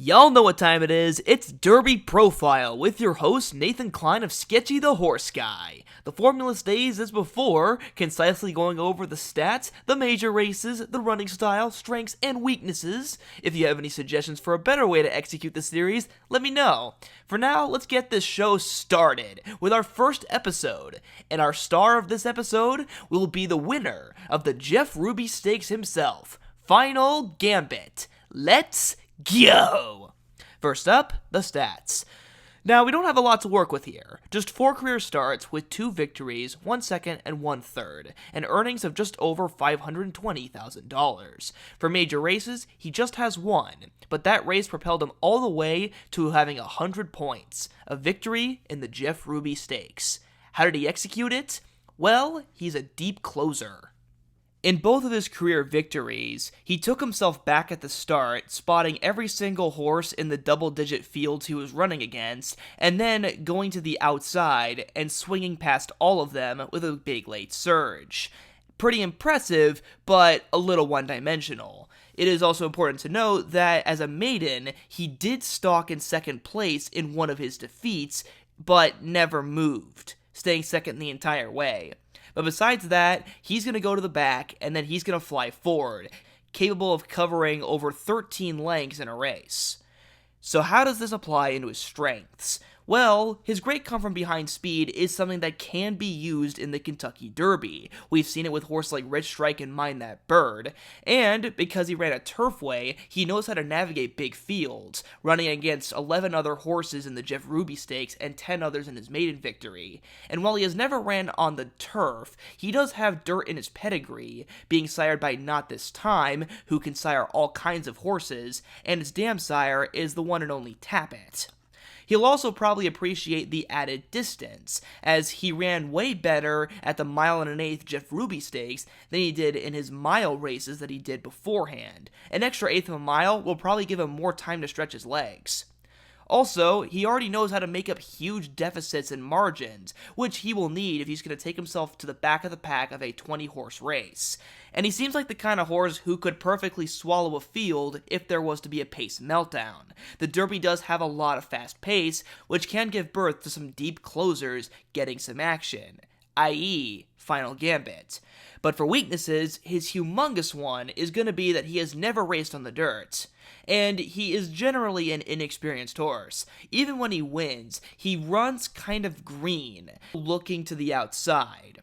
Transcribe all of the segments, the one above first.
Y'all know what time it is. It's Derby Profile with your host Nathan Klein of Sketchy the Horse Guy. The formula stays as before, concisely going over the stats, the major races, the running style, strengths, and weaknesses. If you have any suggestions for a better way to execute the series, let me know. For now, let's get this show started with our first episode. And our star of this episode will be the winner of the Jeff Ruby Stakes himself, Final Gambit. Let's go! First up, the stats. Now, we don't have a lot to work with here. Just 4 career starts with 2 victories, 1 second, and 1 third, and earnings of just over $520,000. For major races, he just has 1, but that race propelled him all the way to having 100 points, a victory in the Jeff Ruby Stakes. How did he execute it? Well, he's a deep closer. In both of his career victories, he took himself back at the start, spotting every single horse in the double-digit fields he was running against, and then going to the outside and swinging past all of them with a big late surge. Pretty impressive, but a little one-dimensional. It is also important to note that as a maiden, he did stalk in second place in one of his defeats, but never moved, staying second the entire way. But besides that, he's going to go to the back, and then he's going to fly forward, capable of covering over 13 lengths in a race. So how does this apply into his strengths? Well, his great come-from-behind speed is something that can be used in the Kentucky Derby. We've seen it with horses like Rich Strike and Mind That Bird. And because he ran a turfway, he knows how to navigate big fields, running against 11 other horses in the Jeff Ruby Stakes and 10 others in his maiden victory. And while he has never ran on the turf, he does have dirt in his pedigree, being sired by Not This Time, who can sire all kinds of horses, and his dam sire is the one and only Tappet. He'll also probably appreciate the added distance, as he ran way better at the 1.125 Jeff Ruby Stakes than he did in his mile races that he did beforehand. An extra eighth of a mile will probably give him more time to stretch his legs. Also, he already knows how to make up huge deficits and margins, which he will need if he's going to take himself to the back of the pack of a 20-horse race. And he seems like the kind of horse who could perfectly swallow a field if there was to be a pace meltdown. The Derby does have a lot of fast pace, which can give birth to some deep closers getting some action, i.e., Final Gambit. But for weaknesses, his humongous one is going to be that he has never raced on the dirt. And he is generally an inexperienced horse. Even when he wins, he runs kind of green, looking to the outside.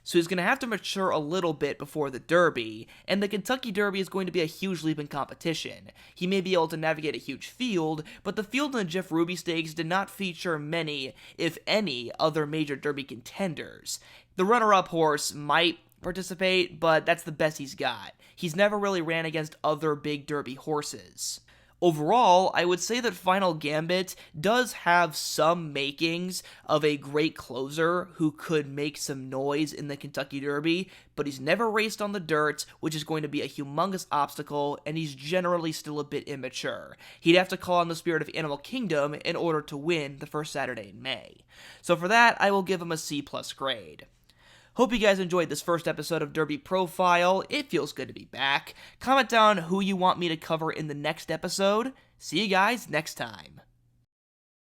So he's going to have to mature a little bit before the Derby, and the Kentucky Derby is going to be a huge leap in competition. He may be able to navigate a huge field, but the field in the Jeff Ruby Stakes did not feature many, if any, other major Derby contenders. The runner-up horse might participate, but that's the best he's got. He's never really ran against other big Derby horses. Overall, I would say that Final Gambit does have some makings of a great closer who could make some noise in the Kentucky Derby, but he's never raced on the dirt, which is going to be a humongous obstacle, and he's generally still a bit immature. He'd have to call on the spirit of Animal Kingdom in order to win the first Saturday in May. So for that, I will give him a C+ grade. Hope you guys enjoyed this first episode of Derby Profile. It feels good to be back. Comment down who you want me to cover in the next episode. See you guys next time.